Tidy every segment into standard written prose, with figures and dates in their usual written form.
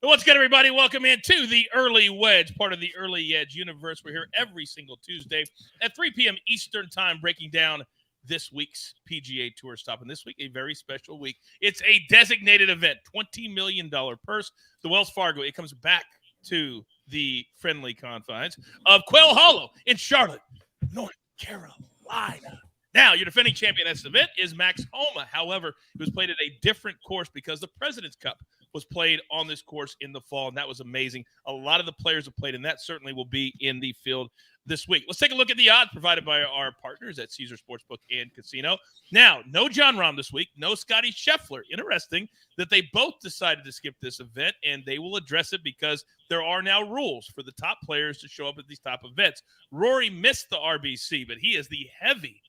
What's good, everybody? Welcome into the Early Wedge, part of the Early Wedge universe. We're here every single Tuesday at 3 p.m. Eastern time, breaking down this week's PGA Tour stop. And this week, a very special week. It's a designated event, $20 million purse. The Wells Fargo, it comes back to the friendly confines of Quail Hollow in Charlotte, North Carolina. Now, your defending champion at this event is Max Homa. However, it was played at a different course because the President's Cup was played on this course in the fall, and that was amazing. A lot of the players have played, and that certainly will be in the field this week. Let's take a look at the odds provided by our partners at Caesar Sportsbook and Casino. Now, no John Rahm this week, no Scotty Scheffler. Interesting that they both decided to skip this event, and they will address it because there are now rules for the top players to show up at these top events. Rory missed the RBC, but he is the heavy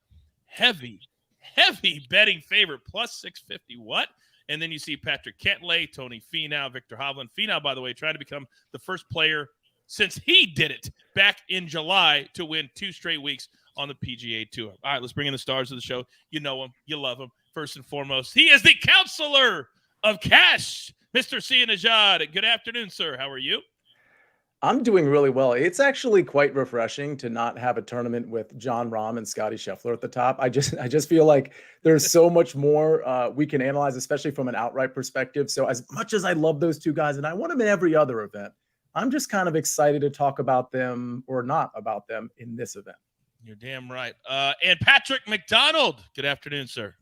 betting favorite, plus 650. What? And then you see Patrick Cantlay, Tony Finau, Victor Hovland. Finau, by the way, trying to become the first player since he did it back in July to win 2 straight weeks on the PGA Tour. All right, let's bring in the stars of the show. You know him. You love him. First and foremost, he is the counselor of cash, Mr. Nejad. Good afternoon, sir. How are you? I'm doing really well. It's actually quite refreshing to not have a tournament with John Rahm and Scotty Scheffler at the top. I just feel like there's so much more we can analyze, especially from an outright perspective. So as much as I love those two guys and I want them in every other event, I'm just kind of excited to talk about them or not about them in this event. You're damn right. And Patrick McDonald. Good afternoon, sir.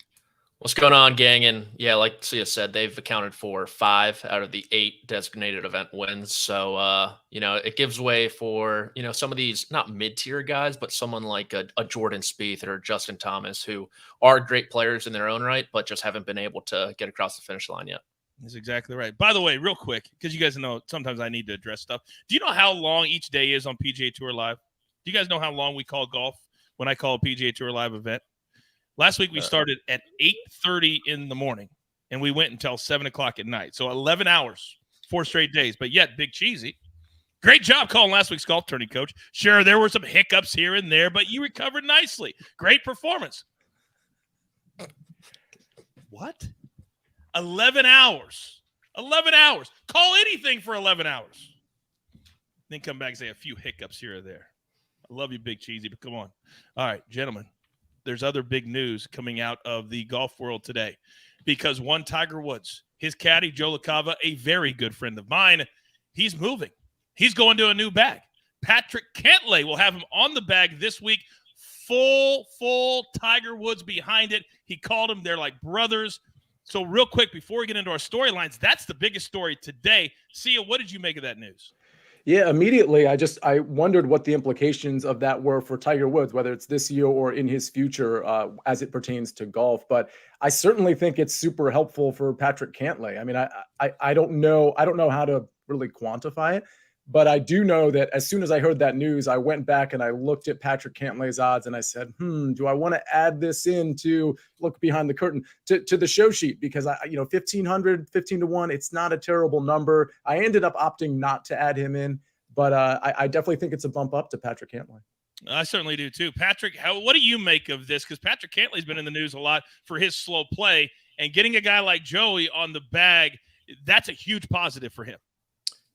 What's going on, gang? And yeah, like Sia said, they've accounted for 5 out of the 8 designated event wins. So, it gives way for, some of these not mid-tier guys, but someone like a Jordan Spieth or Justin Thomas, who are great players in their own right, but just haven't been able to get across the finish line yet. That's exactly right. By the way, real quick, because you guys know sometimes I need to address stuff. Do you know how long each day is on PGA Tour Live? Do you guys know how long we call golf when I call a PGA Tour Live event? Last week, we started at 8:30 in the morning, and we went until 7 o'clock at night. So 11 hours, 4 straight days. But yet, Big Cheesy, great job calling last week's golf tourney, Coach. Sure, there were some hiccups here and there, but you recovered nicely. Great performance. What? 11 hours. 11 hours. Call anything for 11 hours. Then come back and say a few hiccups here or there. I love you, Big Cheesy, but come on. All right, gentlemen. There's other big news coming out of the golf world today because one Tiger Woods, his caddy, Joe LaCava, a very good friend of mine, he's moving. He's going to a new bag. Patrick Cantlay will have him on the bag this week. Full Tiger Woods behind it. He called him. They're like brothers. So real quick, before we get into our storylines, that's the biggest story today. Sia, what did you make of that news? Yeah, immediately, I wondered what the implications of that were for Tiger Woods, whether it's this year or in his future as it pertains to golf. But I certainly think it's super helpful for Patrick Cantlay. I mean, I don't know how to really quantify it, but I do know that as soon as I heard that news, I went back and I looked at Patrick Cantlay's odds and I said, do I want to add this in to look behind the curtain to the show sheet? Because 1,500, 15 to 1, it's not a terrible number. I ended up opting not to add him in, but I definitely think it's a bump up to Patrick Cantlay. I certainly do too. Patrick, what do you make of this? Because Patrick Cantlay's been in the news a lot for his slow play, and getting a guy like Joey on the bag, that's a huge positive for him.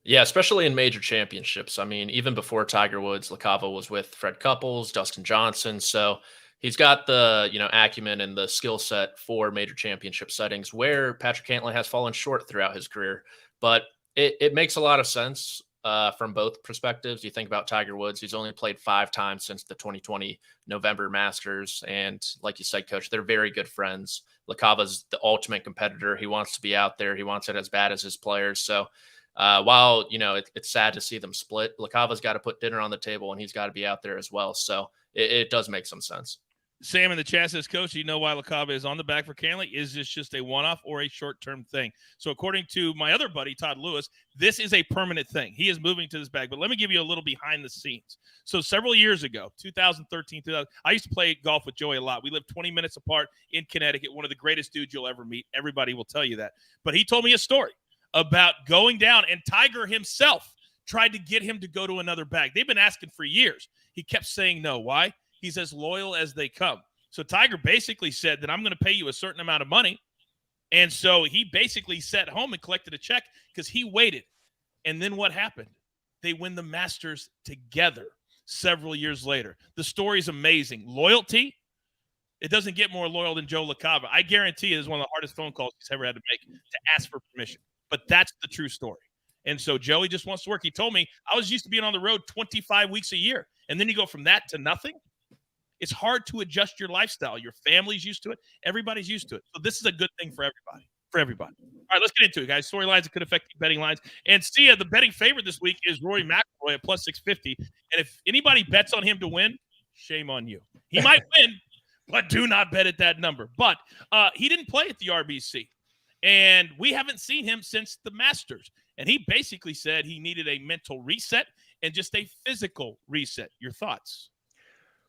Yeah, especially in major championships. I mean, even before Tiger Woods, LaCava was with Fred Couples, Dustin Johnson. So he's got the, acumen and the skill set for major championship settings where Patrick Cantlay has fallen short throughout his career. But it makes a lot of sense from both perspectives. You think about Tiger Woods, he's only played 5 times since the 2020 November Masters. And like you said, Coach, they're very good friends. LaCava's the ultimate competitor. He wants to be out there. He wants it as bad as his players. So while, it's sad to see them split, LaCava's got to put dinner on the table and he's got to be out there as well. So it does make some sense. Sam in the chat says, Coach, you know why LaCava is on the back for Cantlay? Is this just a one-off or a short-term thing? So according to my other buddy, Todd Lewis, this is a permanent thing. He is moving to this bag. But let me give you a little behind the scenes. So several years ago, 2013, I used to play golf with Joey a lot. We lived 20 minutes apart in Connecticut, one of the greatest dudes you'll ever meet. Everybody will tell you that. But he told me a story about going down, and Tiger himself tried to get him to go to another bag. They've been asking for years. He kept saying no. Why? He's as loyal as they come. So Tiger basically said that I'm going to pay you a certain amount of money. And so he basically sat home and collected a check because he waited And then what happened? They win the Masters together several years later. The story is amazing. Loyalty, it doesn't get more loyal than Joe LaCava. I guarantee it is one of the hardest phone calls he's ever had to make to ask for permission. But that's the true story. And so Joey just wants to work. He told me, I was used to being on the road 25 weeks a year. And then you go from that to nothing. It's hard to adjust your lifestyle. Your family's used to it. Everybody's used to it. So this is a good thing for everybody. All right, let's get into it, guys. Storylines that could affect betting lines. And Sia, the betting favorite this week is Rory McIlroy at plus 650. And if anybody bets on him to win, shame on you. He might win, but do not bet at that number. But he didn't play at the RBC. And we haven't seen him since the Masters. And he basically said he needed a mental reset and just a physical reset. Your thoughts?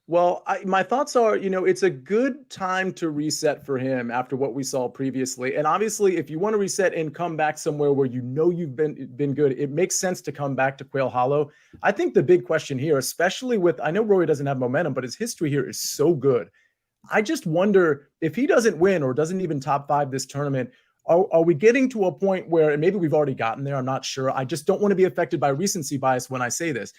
Well, my thoughts are, it's a good time to reset for him after what we saw previously. And obviously, if you want to reset and come back somewhere where you've been good, it makes sense to come back to Quail Hollow. I think the big question here, especially I know Rory doesn't have momentum, but his history here is so good. I just wonder if he doesn't win or doesn't even top 5 this tournament, are we getting to a point where, and maybe we've already gotten there, I'm not sure. I just don't want to be affected by recency bias when I say this.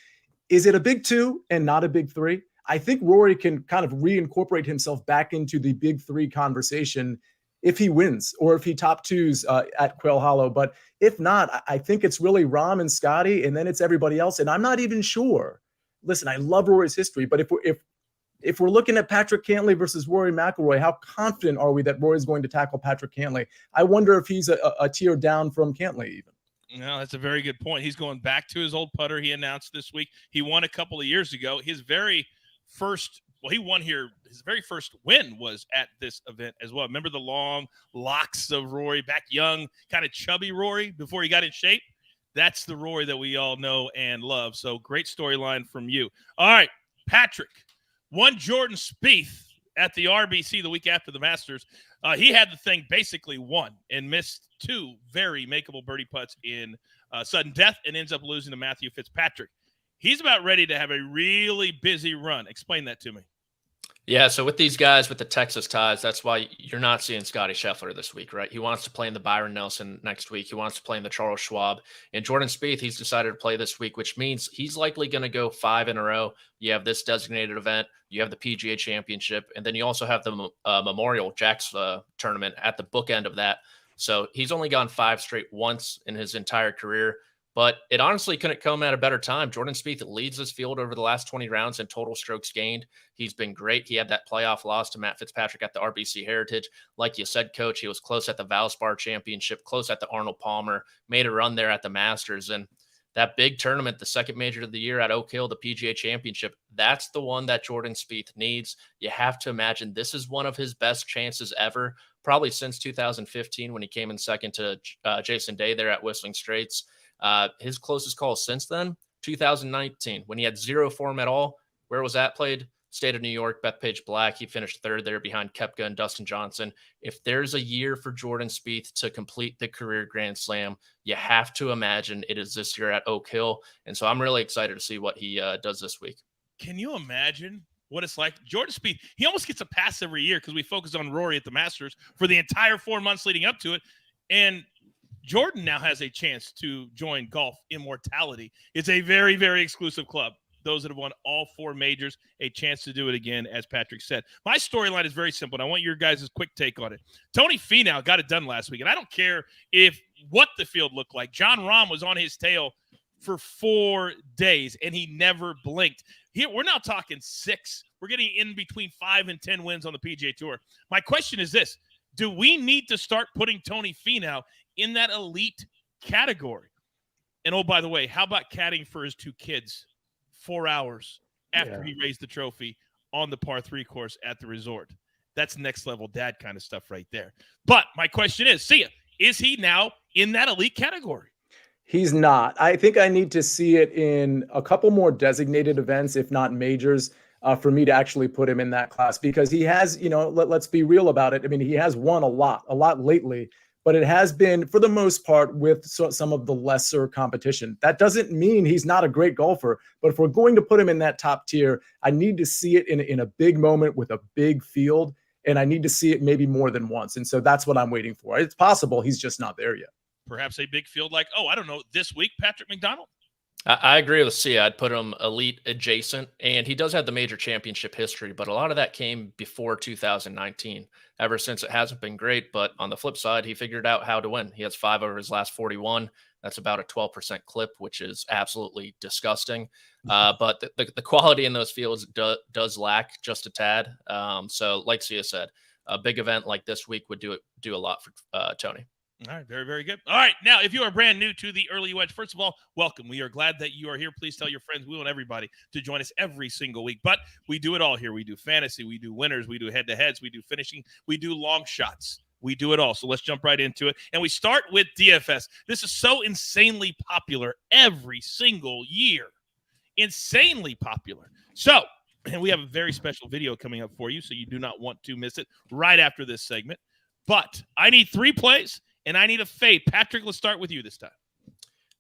Is it a big 2 and not a big 3? I think Rory can kind of reincorporate himself back into the big 3 conversation if he wins or if he top 2s at Quail Hollow. But if not, I think it's really Rahm and Scotty, and then it's everybody else. And I'm not even sure. Listen, I love Rory's history, but if we're looking at Patrick Cantlay versus Rory McIlroy, how confident are we that Rory's going to tackle Patrick Cantlay? I wonder if he's a tier down from Cantlay even. No, that's a very good point. He's going back to his old putter he announced this week. He won a couple of years ago. His very first win was at this event as well. Remember the long locks of Rory, back young, kind of chubby Rory before he got in shape? That's the Rory that we all know and love. So great storyline from you. All right, Patrick won Jordan Spieth at the RBC the week after the Masters. He had the thing basically won and missed 2 very makeable birdie putts in sudden death and ends up losing to Matthew Fitzpatrick. He's about ready to have a really busy run. Explain that to me. Yeah, so with these guys with the Texas ties, that's why you're not seeing Scotty Scheffler this week, right? He wants to play in the Byron Nelson next week. He wants to play in the Charles Schwab. And Jordan Spieth, he's decided to play this week, which means he's likely going to go 5 in a row. You have this designated event, you have the PGA Championship, and then you also have the Memorial Jacks tournament at the bookend of that. So he's only gone 5 straight once in his entire career. But it honestly couldn't come at a better time. Jordan Spieth leads this field over the last 20 rounds in total strokes gained. He's been great. He had that playoff loss to Matt Fitzpatrick at the RBC Heritage. Like you said, Coach, he was close at the Valspar Championship, close at the Arnold Palmer, made a run there at the Masters. And that big tournament, the second major of the year at Oak Hill, the PGA Championship, that's the one that Jordan Spieth needs. You have to imagine this is one of his best chances ever, probably since 2015 when he came in second to Jason Day there at Whistling Straits. His closest call since then, 2019, when he had 0 form at all. Where was that played? State of New York, Bethpage Black. He finished 3rd there behind Koepka and Dustin Johnson. If there's a year for Jordan Spieth to complete the career Grand Slam, you have to imagine it is this year at Oak Hill. And so I'm really excited to see what he does this week. Can you imagine what it's like? Jordan Spieth, he almost gets a pass every year because we focus on Rory at the Masters for the entire 4 months leading up to it. And Jordan now has a chance to join Golf Immortality. It's a very, very exclusive club. Those that have won all 4 majors, a chance to do it again, as Patrick said. My storyline is very simple, and I want your guys' quick take on it. Tony Finau got it done last week, and I don't care what the field looked like. Jon Rahm was on his tail for 4 days, and he never blinked. Here, we're now talking 6. We're getting in between 5 and 10 wins on the PGA Tour. My question is this. Do we need to start putting Tony Finau in that elite category? And oh, by the way, how about caddying for his 2 kids 4 hours after he raised the trophy on the par 3 course at the resort? That's next level dad kind of stuff right there. But my question is, is he now in that elite category? He's not. I think I need to see it in a couple more designated events, if not majors, for me to actually put him in that class, because he has, let's be real about it. I mean, he has won a lot lately, but it has been, for the most part, with some of the lesser competition. That doesn't mean he's not a great golfer, but if we're going to put him in that top tier, I need to see it in a big moment with a big field, and I need to see it maybe more than once. And so that's what I'm waiting for. It's possible he's just not there yet. perhaps a big field like, I don't know, this week, Patrick McDonald? I agree with C. I'd put him elite adjacent, and he does have the major championship history, but a lot of that came before 2019. Ever since, it hasn't been great, but on the flip side, he figured out how to win. He has 5 over his last 41. That's about a 12% clip, which is absolutely disgusting. But the quality in those fields does lack just a tad. So like Sia said, a big event like this week would do a lot for Tony. All right, very, very good. All right, now, if you are brand new to the Early Wedge, first of all, welcome. We are glad that you are here. Please tell your friends. We want everybody to join us every single week. But we do it all here. We do fantasy. We do winners. We do head-to-heads. We do finishing. We do long shots. We do it all. So let's jump right into it. And we start with DFS. This is so insanely popular every single year. Insanely popular. So, and we have a very special video coming up for you, so you do not want to miss it right after this segment. But I need 3 plays. And I need a fade. Patrick, let's start with you this time.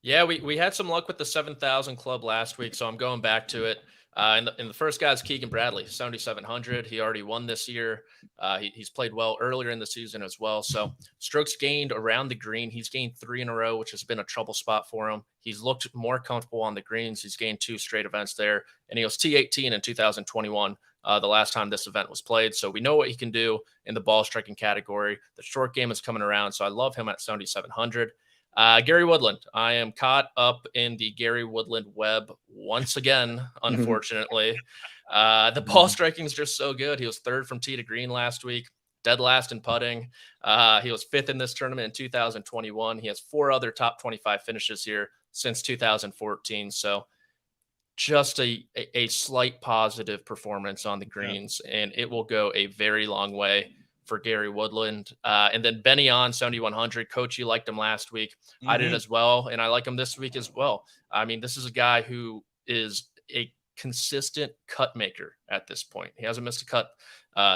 Yeah, we had some luck with the 7,000 club last week, so I'm going back to it. And the first guy is Keegan Bradley, 7,700. He already won this year. He's played well earlier in the season as well. So strokes gained around the green. He's gained 3 in a row, which has been a trouble spot for him. He's looked more comfortable on the greens. He's gained 2 straight events there. And he was T18 in 2021. The last time this event was played. So we know what he can do in the ball striking category. The short game is coming around, so I love him at 7,700. Gary Woodland. I am caught up in the Gary Woodland web once again, unfortunately. The ball striking is just so good. He was 3rd from tee to green last week, dead last in putting. He was 5th in this tournament in 2021. He has 4 other top 25 finishes here since 2014. So just a slight positive performance on the greens, and it will go a very long way for Gary Woodland. And then Benny on 7,100. Coach, you liked him last week. I did as well, and I like him this week as well. I mean, this is a guy who is a consistent cut maker at this point. He hasn't missed a cut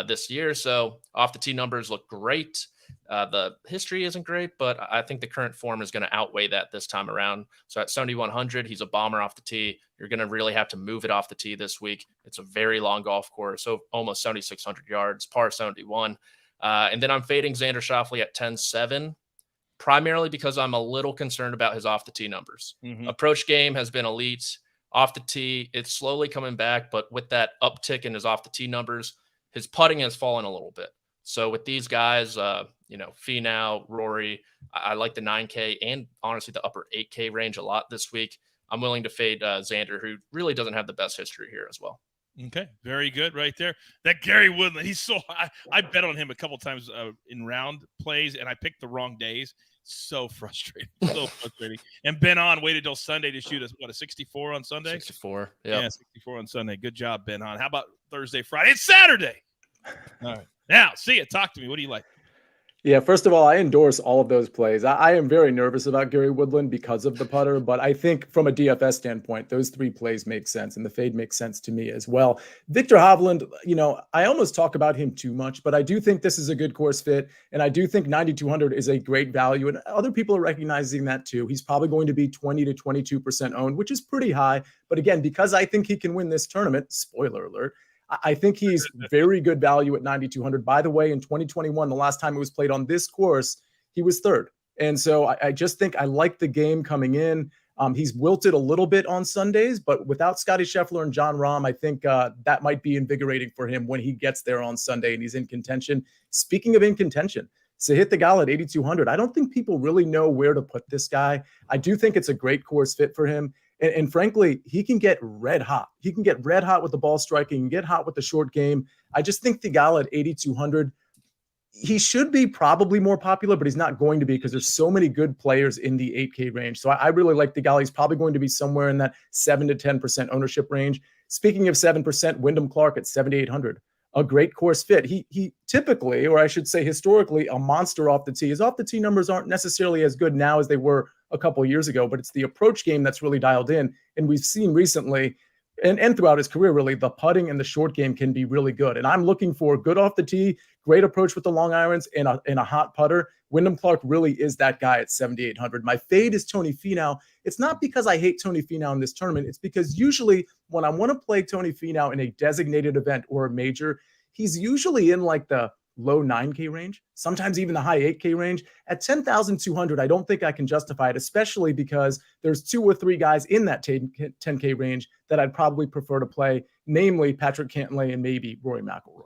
this year, so off the tee numbers look great. The history isn't great, but I think the current form is going to outweigh that this time around. So at 7,100, he's a bomber off the tee. You're going to really have to move it off the tee this week. It's a very long golf course, so almost 7,600 yards, par 71. And then I'm fading Xander Schauffele at 10.7, primarily because I'm a little concerned about his off the tee numbers. Approach game has been elite. Off the tee, it's slowly coming back, but with that uptick in his off the tee numbers, his putting has fallen a little bit. So with these guys, Finau, Rory, I like the 9K and honestly the upper 8K range a lot this week. I'm willing to fade Xander, who really doesn't have the best history here as well. Okay, very good right there. That Gary Woodland, he's so high. I bet on him a couple times in round plays, and I picked the wrong days. So frustrating. So frustrating. And Ben On waited till Sunday to shoot a 64 on Sunday? 64. Yeah, 64 on Sunday. Good job, Ben On. How about Thursday, Friday? It's Saturday. All right. Now, see it. Talk to me. What do you like? Yeah, first of all, I endorse all of those plays. I am very nervous about Gary Woodland because of the putter, but I think from a DFS standpoint, those 3 plays make sense, and the fade makes sense to me as well. Victor Hovland, I almost talk about him too much, but I do think this is a good course fit, and I do think 9,200 is a great value, and other people are recognizing that too. He's probably going to be 20 to 22% owned, which is pretty high, but again, because I think he can win this tournament, spoiler alert, I think he's very good value at 9,200. By the way, in 2021, the last time it was played on this course, he was 3rd. And so I just think I like the game coming in. He's wilted a little bit on Sundays, but without Scotty Scheffler and John Rahm, I think that might be invigorating for him when he gets there on Sunday and he's in contention. Speaking of in contention, Sahith Theegala at 8,200. I don't think people really know where to put this guy. I do think it's a great course fit for him. And frankly, he can get red hot. He can get red hot with the ball striking, get hot with the short game. I just think Theegala at 8,200, he should be probably more popular, but he's not going to be because there's so many good players in the 8K range. So I really like Theegala. He's probably going to be somewhere in that 7 to 10% ownership range. Speaking of 7%, Wyndham Clark at 7,800. A great course fit. He typically, or I should say historically, a monster off the tee. His off the tee numbers aren't necessarily as good now as they were a couple of years ago, but it's the approach game that's really dialed in. And we've seen recently, and throughout his career, really, the putting and the short game can be really good. And I'm looking for good off the tee, great approach with the long irons, and a hot putter. Wyndham Clark really is that guy at 7,800. My fade is Tony Finau. It's not because I hate Tony Finau in this tournament. It's because usually when I want to play Tony Finau in a designated event or a major, he's usually in like the low 9K range, sometimes even the high 8K range. At 10,200, I don't think I can justify it, especially because there's 2 or 3 guys in that 10K range that I'd probably prefer to play, namely Patrick Cantlay and maybe Rory McIlroy.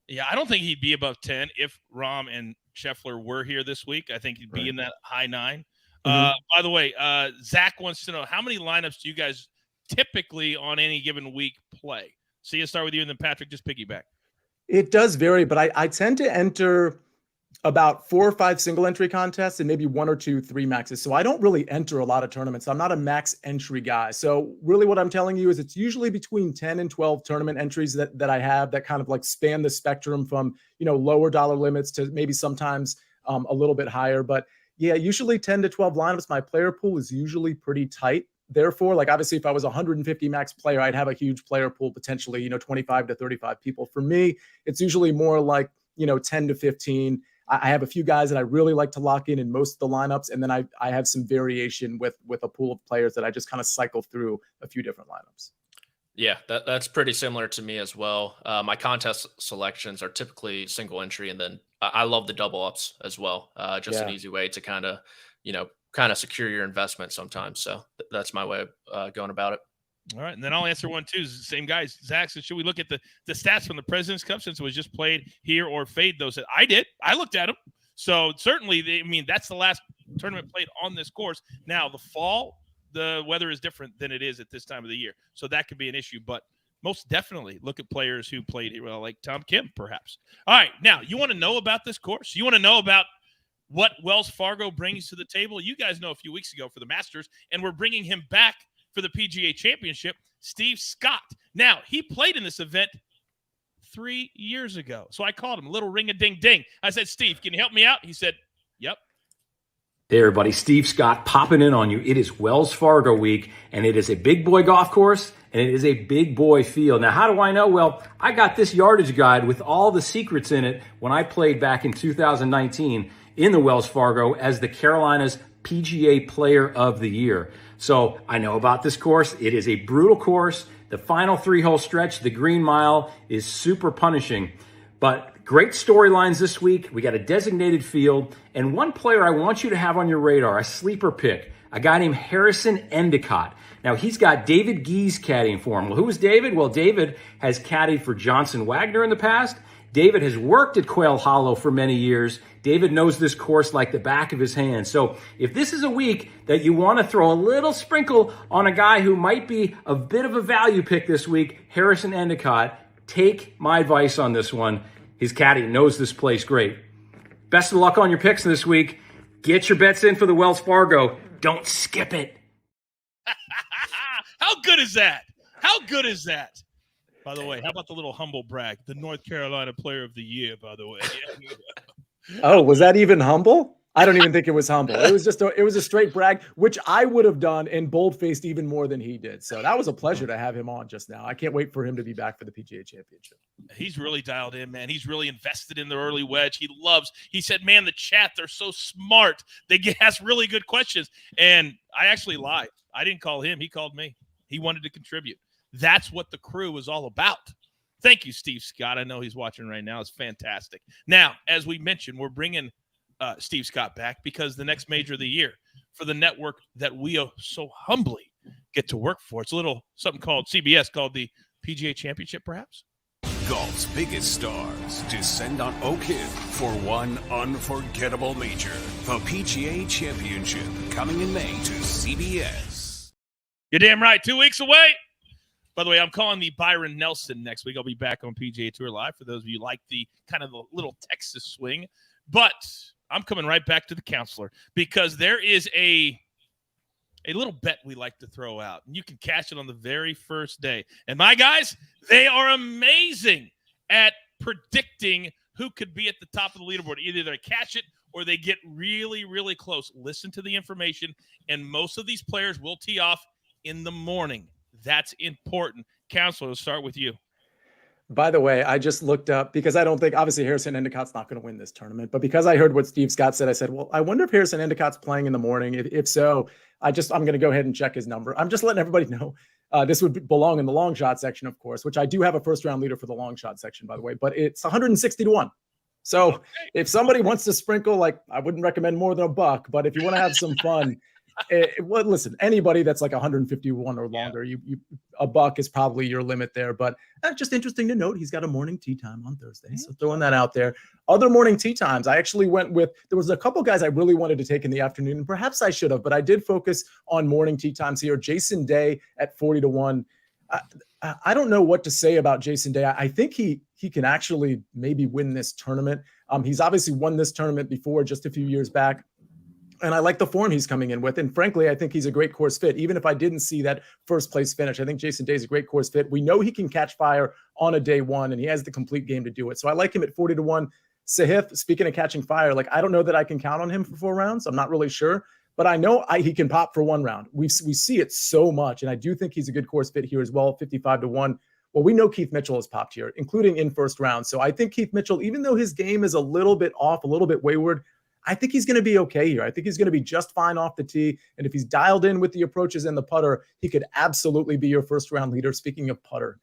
Yeah, I don't think he'd be above 10 if Rahm and Scheffler were here this week. I think he'd be in that high 9. By the way, Zach wants to know, how many lineups do you guys typically on any given week play? See, let's start with you, and then Patrick, just piggyback. It does vary, but I tend to enter about 4 or 5 single entry contests and maybe 1 or 2 3 maxes. So I don't really enter a lot of tournaments. I'm not a max entry guy. So really what I'm telling you is it's usually between 10 and 12 tournament entries that I have that kind of like span the spectrum from, lower dollar limits to maybe sometimes a little bit higher. But yeah, usually 10 to 12 lineups. My player pool is usually pretty tight. Therefore, like obviously if I was a 150 max player, I'd have a huge player pool, potentially, 25 to 35 people. For me, it's usually more like, 10 to 15. I have a few guys that I really like to lock in most of the lineups. And then I have some variation with a pool of players that I just kind of cycle through a few different lineups. Yeah, that's pretty similar to me as well. My contest selections are typically single entry, and then I love the double ups as well. An easy way to kind of secure your investment sometimes. So that's my way of going about it. All right, and then I'll answer one too. Same guys. Zach said, should we look at the stats from the President's Cup since it was just played here, or fade those? I did. I looked at them. So certainly, that's the last tournament played on this course. Now, the fall, the weather is different than it is at this time of the year. So that could be an issue. But most definitely look at players who played here, like Tom Kim, perhaps. All right, now, you want to know about this course? You want to know about what Wells Fargo brings to the table? You guys know a few weeks ago for the Masters, and we're bringing him back for the PGA Championship, Steve Scott. Now, he played in this event 3 years ago. So I called him, a little ring-a-ding-ding. I said, Steve, can you help me out? He said, yep. Hey, everybody. Steve Scott popping in on you. It is Wells Fargo week, and it is a big boy golf course, and it is a big boy field. Now, how do I know? Well, I got this yardage guide with all the secrets in it when I played back in 2019 in the Wells Fargo as the Carolinas PGA Player of the Year. So I know about this course. It is a brutal course. The final 3-hole stretch, the Green Mile, is super punishing. But great storylines this week. We got a designated field. And one player I want you to have on your radar, a sleeper pick, a guy named Harrison Endicott. Now, he's got David Geese caddying for him. Well, who is David? Well, David has caddied for Johnson Wagner in the past. David has worked at Quail Hollow for many years. David knows this course like the back of his hand. So if this is a week that you want to throw a little sprinkle on a guy who might be a bit of a value pick this week, Harrison Endicott, take my advice on this one. His caddy knows this place great. Best of luck on your picks this week. Get your bets in for the Wells Fargo. Don't skip it. How good is that? How good is that? By the way, how about the little humble brag? The North Carolina Player of the Year, by the way. Oh, was that even humble? I don't even think it was humble. It was just it was a straight brag, which I would have done and bold-faced even more than he did. So that was a pleasure to have him on just now. I can't wait for him to be back for the PGA Championship. He's really dialed in, man. He's really invested in the Early Wedge. He said, man, the chat, they're so smart. They ask really good questions. And I actually lied. I didn't call him. He called me. He wanted to contribute. That's what the crew is all about. Thank you, Steve Scott. I know he's watching right now. It's fantastic. Now, as we mentioned, we're bringing Steve Scott back because the next major of the year for the network that we so humbly get to work for. It's a little something called CBS, called the PGA Championship, perhaps. Golf's biggest stars descend on Oak Hill for one unforgettable major. The PGA Championship, coming in May to CBS. You're damn right. 2 weeks away. By the way, I'm calling the Byron Nelson next week. I'll be back on PGA Tour Live for those of you who like the kind of the little Texas swing. But I'm coming right back to the counselor because there is a little bet we like to throw out. And you can cash it on the very first day. And my guys, they are amazing at predicting who could be at the top of the leaderboard. Either they cash it or they get really, really close. Listen to the information. And most of these players will tee off in the morning. That's important. Counselor, let's start with you. By the way, I just looked up because I don't think, obviously, Harrison Endicott's not going to win this tournament. But because I heard what Steve Scott said, I said, well, I wonder if Harrison Endicott's playing in the morning. If so, I'm going to go ahead and check his number. I'm just letting everybody know. This would belong in the long shot section, of course, which I do have a first round leader for the long shot section, by the way. But it's 160 to 1. So if somebody wants to sprinkle, like, I wouldn't recommend more than $1, but if you want to have some fun, well, listen, anybody that's like 151 or longer, $1 is probably your limit there. But just interesting to note, he's got a morning tee time on Thursday. So throwing that out there. Other morning tee times, I actually went with, there was a couple guys I really wanted to take in the afternoon, and perhaps I should have, but I did focus on morning tee times here. Jason Day at 40-1. I don't know what to say about Jason Day. I think he can actually maybe win this tournament. He's obviously won this tournament before, just a few years back. And I like the form he's coming in with. And frankly, I think he's a great course fit. Even if I didn't see that first place finish, I think Jason Day is a great course fit. We know he can catch fire on a day one, and he has the complete game to do it. So I like him at 40-1. Sahith, speaking of catching fire, like, I don't know that I can count on him for 4 rounds. I'm not really sure, but I know he can pop for 1 round. We see it so much. And I do think he's a good course fit here as well, 55-1. Well, we know Keith Mitchell has popped here, including in first round. So I think Keith Mitchell, even though his game is a little bit off, a little bit wayward, I think he's going to be okay here. I think he's going to be just fine off the tee. And if he's dialed in with the approaches and the putter, he could absolutely be your first round leader. Speaking of putter,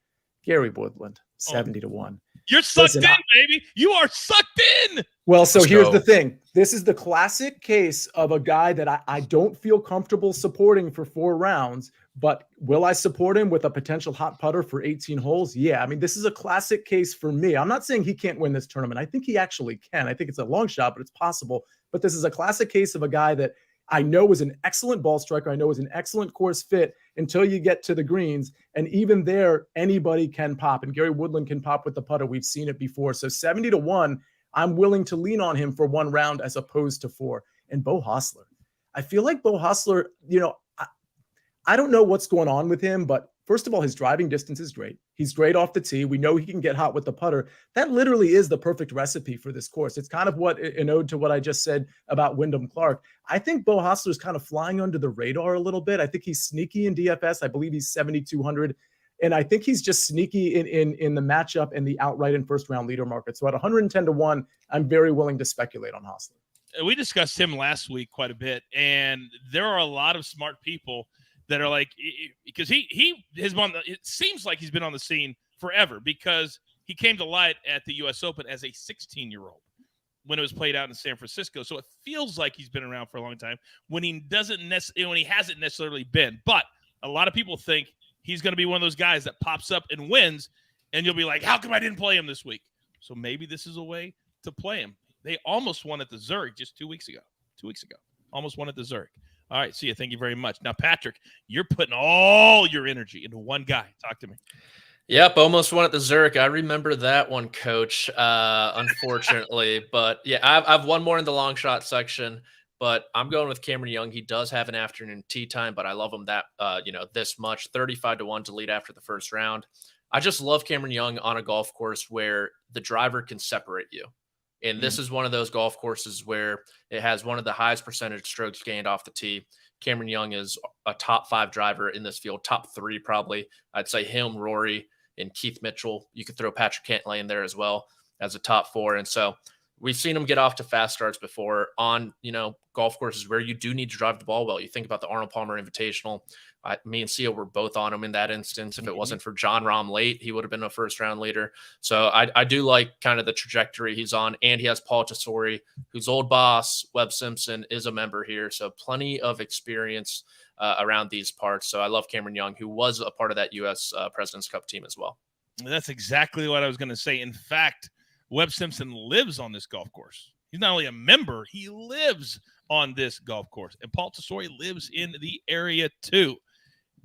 Gary Woodland, 70-1. You're sucked in, baby. You are sucked in. Well, so here's the thing. This is the classic case of a guy that I don't feel comfortable supporting for 4 rounds, but will I support him with a potential hot putter for 18 holes? Yeah. I mean, this is a classic case for me. I'm not saying he can't win this tournament. I think he actually can. I think it's a long shot, but it's possible. But this is a classic case of a guy that I know is an excellent ball striker. I know is an excellent course fit until you get to the greens. And even there, anybody can pop. And Gary Woodland can pop with the putter. We've seen it before. So 70-1, I'm willing to lean on him for 1 round as opposed to 4. And Beau Hossler. I feel like Beau Hossler, I don't know what's going on with him, but first of all, his driving distance is great. He's great off the tee. We know he can get hot with the putter. That literally is the perfect recipe for this course. It's kind of an ode to what I just said about Wyndham Clark. I think Beau Hossler is kind of flying under the radar a little bit. I think he's sneaky in DFS. I believe he's 7,200. And I think he's just sneaky in the matchup and the outright and first round leader market. So at 110-1, I'm very willing to speculate on Hossler. We discussed him last week quite a bit, and there are a lot of smart people that are like, because he has won. It seems like he's been on the scene forever because he came to light at the U.S. Open as a 16-year-old when it was played out in San Francisco. So it feels like he's been around for a long time when he hasn't necessarily been. But a lot of people think he's going to be one of those guys that pops up and wins, and you'll be like, how come I didn't play him this week? So maybe this is a way to play him. They almost won at the Zurich just 2 weeks ago. Almost won at the Zurich. All right, see you. Thank you very much. Now, Patrick, you're putting all your energy into one guy. Talk to me. Yep, almost won at the Zurich. I remember that one, Coach, unfortunately. But, yeah, I've one more in the long shot section, but I'm going with Cameron Young. He does have an afternoon tee time, but I love him that, this much, 35-1 to lead after the first round. I just love Cameron Young on a golf course where the driver can separate you. And this is one of those golf courses where it has one of the highest percentage strokes gained off the tee. Cameron Young is a top 5 driver in this field, top 3 probably. I'd say him, Rory, and Keith Mitchell. You could throw Patrick Cantlay in there as well as a top 4. And so we've seen him get off to fast starts before on, golf courses where you do need to drive the ball well. You think about the Arnold Palmer Invitational. Me and Sia were both on him in that instance. If it wasn't for John Rahm late, he would have been a first-round leader. So I do like kind of the trajectory he's on. And he has Paul Tesori, whose old boss, Webb Simpson, is a member here. So plenty of experience around these parts. So I love Cameron Young, who was a part of that U.S. President's Cup team as well. That's exactly what I was going to say. In fact, Webb Simpson lives on this golf course. He's not only a member, he lives on this golf course. And Paul Tesori lives in the area too.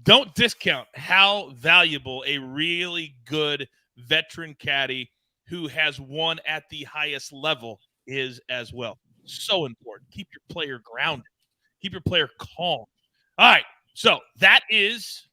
Don't discount how valuable a really good veteran caddy who has won at the highest level is as well. So important. Keep your player grounded. Keep your player calm. All right, so that is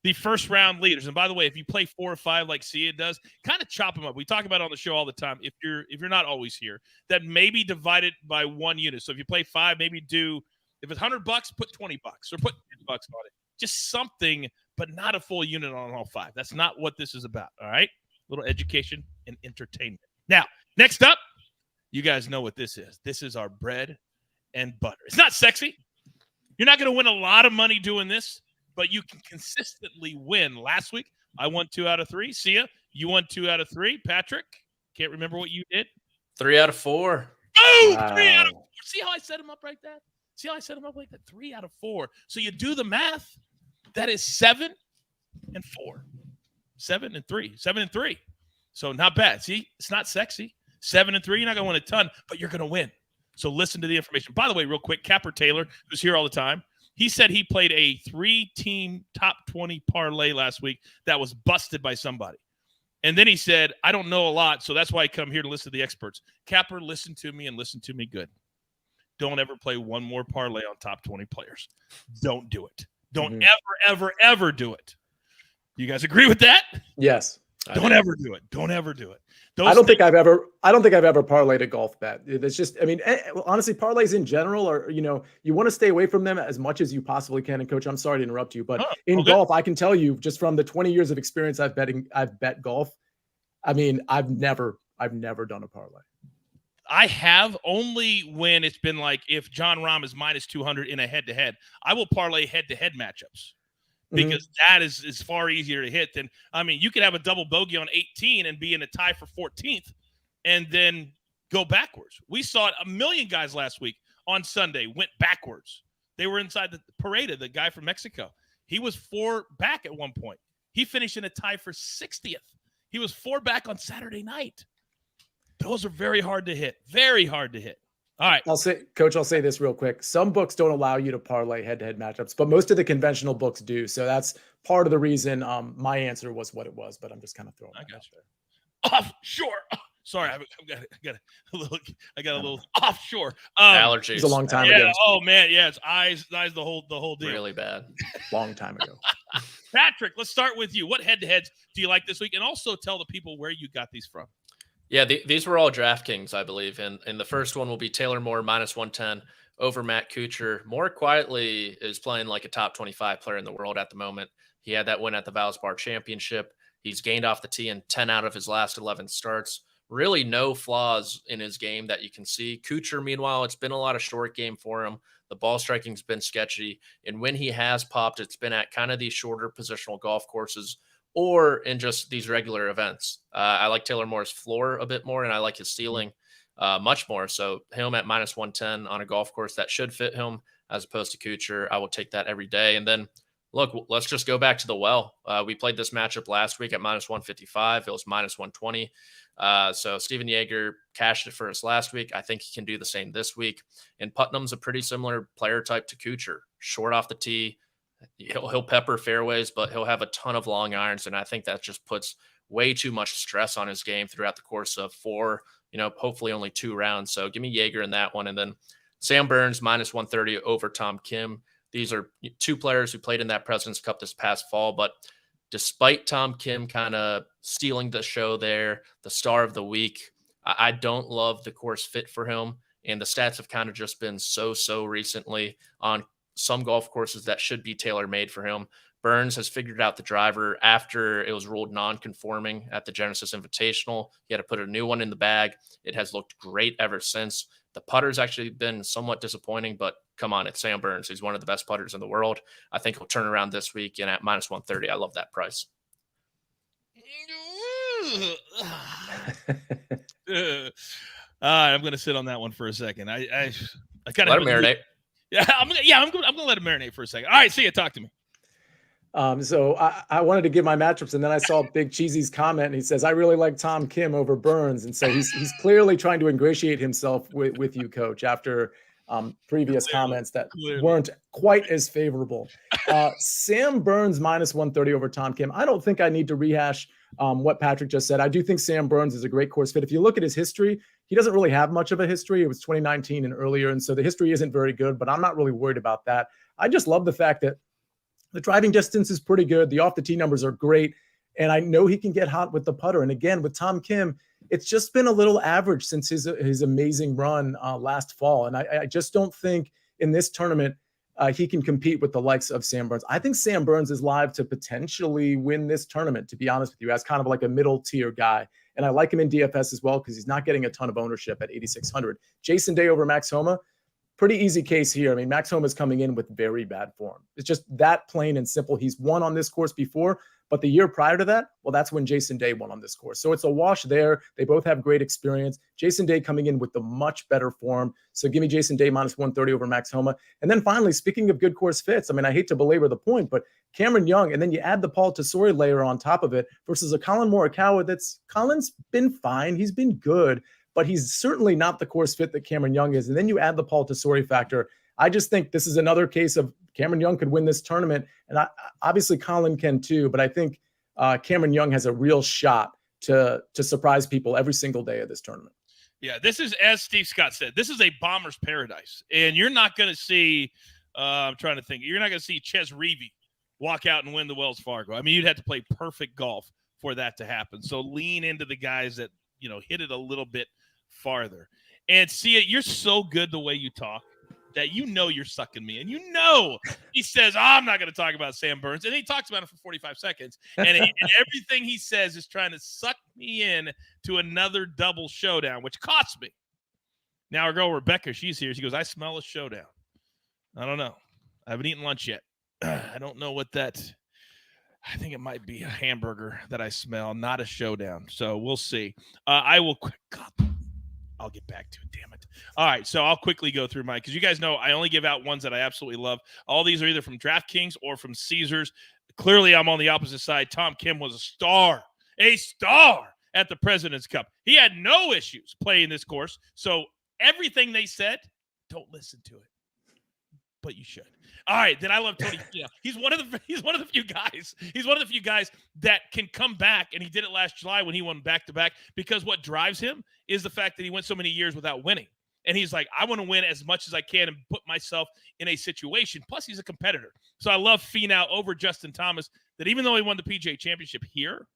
the first round leaders. And by the way, if you play 4 or 5 like Sia does, kind of chop them up. We talk about it on the show all the time. If you're not always here, that maybe divide it by 1 unit. So if you play 5, maybe if it's $100, put $20 or put $10 on it. Just something, but not a full unit on all 5. That's not what this is about. All right, a little education and entertainment. Now, next up, you guys know what this is. This is our bread and butter. It's not sexy. You're not going to win a lot of money doing this, but you can consistently win. Last week, I won 2 out of 3. Sia, you won 2 out of 3. Patrick, can't remember what you did. 3 out of 4. Boom! Wow. 3 out of 4. See how I set him up like that? 3 out of 4. So you do the math. That is 7 and 4. 7 and 3. 7 and 3. So not bad. See, it's not sexy. 7 and 3. You're not going to win a ton, but you're going to win. So listen to the information. By the way, real quick, Capper Taylor, who's here all the time, he said he played a 3-team top 20 parlay last week that was busted by somebody. And then he said, I don't know a lot, so that's why I come here to listen to the experts. Capper, listen to me and listen to me good. Don't ever play one more parlay on top 20 players. Don't do it. Don't ever do it. You guys agree with that? Yes. Don't ever do it. Don't ever do it. I don't think I've ever parlayed a golf bet. It's just, I mean, honestly, parlays in general are, you want to stay away from them as much as you possibly can. And coach, I'm sorry to interrupt you, but golf, I can tell you just from the 20 years of experience I've bet golf. I mean, I've never done a parlay. I have only when it's been like if John Rahm is minus 200 in a head-to-head, I will parlay head-to-head matchups because that is far easier to hit than, I mean, you could have a double bogey on 18 and be in a tie for 14th and then go backwards. We saw it. A million guys last week on Sunday went backwards. They were inside the Pareda, the guy from Mexico. He was 4 back at one point. He finished in a tie for 60th. He was 4 back on Saturday night. Those are very hard to hit. Very hard to hit. All right. I'll say this real quick. Some books don't allow you to parlay head-to-head matchups, but most of the conventional books do. So that's part of the reason my answer was what it was, but I'm just kind of throwing it out there. Offshore. Sorry, I got a little offshore. Allergies. It was a long time ago. Oh man, yeah, it's eyes, the whole deal. Really bad. Long time ago. Patrick, let's start with you. What head-to-heads do you like this week? And also tell the people where you got these from. Yeah, these were all DraftKings, I believe. And the first one will be Taylor Moore minus 110 over Matt Kuchar. Moore quietly is playing like a top 25 player in the world at the moment. He had that win at the Wells Fargo Championship. He's gained off the tee in 10 out of his last 11 starts. Really no flaws in his game that you can see. Kuchar, meanwhile, it's been a lot of short game for him. The ball striking's been sketchy. And when he has popped, it's been at kind of these shorter positional golf courses or in just these regular events. I like Taylor Moore's floor a bit more, and I like his ceiling much more. So him at minus 110 on a golf course that should fit him as opposed to Kuchar, I will take that every day. And then, look, let's just go back to the well. We played this matchup last week at minus 155. It was minus 120. So Steven Yeager cashed it for us last week. I think he can do the same this week. And Putnam's a pretty similar player type to Kuchar. Short off the tee. He'll pepper fairways, but he'll have a ton of long irons, and I think that just puts way too much stress on his game throughout the course of 4, hopefully only 2 rounds. So give me Yeager in that one. And then Sam Burns minus 130 over Tom Kim. These are 2 players who played in that President's Cup this past fall, but despite Tom Kim kind of stealing the show there, the star of the week, I don't love the course fit for him. And the stats have kind of just been so recently on some golf courses that should be tailor-made for him. Burns has figured out the driver after it was ruled non-conforming at the Genesis Invitational. He had to put a new one in the bag. It has looked great ever since. The putter's actually been somewhat disappointing, but come on, it's Sam Burns. He's one of the best putters in the world. I think he'll turn around this week, and at minus 130, I love that price. I'm going to sit on that one for a second. I kind of let him marinate. Yeah, I'm gonna let him marinate for a second. All right, see you. Talk to me. So I wanted to give my matchups, and then I saw Big Cheesy's comment, and he says, I really like Tom Kim over Burns. And so he's clearly trying to ingratiate himself with you, Coach, after previous comments that weren't quite as favorable. Sam Burns minus 130 over Tom Kim. I don't think I need to rehash what Patrick just said. I do think Sam Burns is a great course fit. If you look at his history, he doesn't really have much of a history. It was 2019 and earlier, and so the history isn't very good, but I'm not really worried about that. I just love the fact that the driving distance is pretty good. The off the tee numbers are great, and I know he can get hot with the putter. And again, with Tom Kim, it's just been a little average since his amazing run last fall, and I just don't think in this tournament he can compete with the likes of Sam Burns. I think Sam Burns is live to potentially win this tournament, to be honest with you, as kind of like a middle tier guy. And I like him in DFS as well because he's not getting a ton of ownership at 8,600. Jason Day over Max Homa. pretty easy case here. I mean, Max Homa is coming in with very bad form. It's just that plain and simple. He's won on this course before, but the year prior to that, well, that's when Jason Day won on this course. So it's a wash there. They both have great experience. Jason Day coming in with the much better form. So give me Jason Day minus 130 over Max Homa. And then finally, speaking of good course fits, I mean, I hate to belabor the point, but Cameron Young, and then you add the Paul Tesori layer on top of it versus a Colin Morikawa Colin's been fine. He's been good, but he's certainly not the course fit that Cameron Young is. And then you add the Paul Tesori factor. I just think this is another case of Cameron Young could win this tournament. And obviously Colin can too, but I think Cameron Young has a real shot to surprise people every single day of this tournament. Yeah, this is, as Steve Scott said, this is a bomber's paradise. And you're not going to see, I'm trying to think, you're not going to see Ches Reavie walk out and win the Wells Fargo. I mean, you'd have to play perfect golf for that to happen. So lean into the guys that, hit it a little bit farther. And see it, you're so good the way you talk that you're sucking me. And he says, I'm not going to talk about Sam Burns. And he talks about it for 45 seconds. And everything he says is trying to suck me in to another double showdown, which costs me. Now our girl Rebecca, she's here. She goes, I smell a showdown. I don't know. I haven't eaten lunch yet. I don't know what that – I think it might be a hamburger that I smell, not a showdown. So we'll see. I will – God, I'll get back to it, damn it. All right, so I'll quickly go through mine because you guys know I only give out ones that I absolutely love. All these are either from DraftKings or from Caesars. Clearly, I'm on the opposite side. Tom Kim was a star at the President's Cup. He had no issues playing this course. So everything they said, don't listen to it. But you should. All right, then I love Tony Finau. He's one of the few guys. He's one of the few guys that can come back, and he did it last July when he won back-to-back, because what drives him is the fact that he went so many years without winning. And he's like, I want to win as much as I can and put myself in a situation. Plus, he's a competitor. So I love Finau over Justin Thomas, that even though he won the PGA Championship here,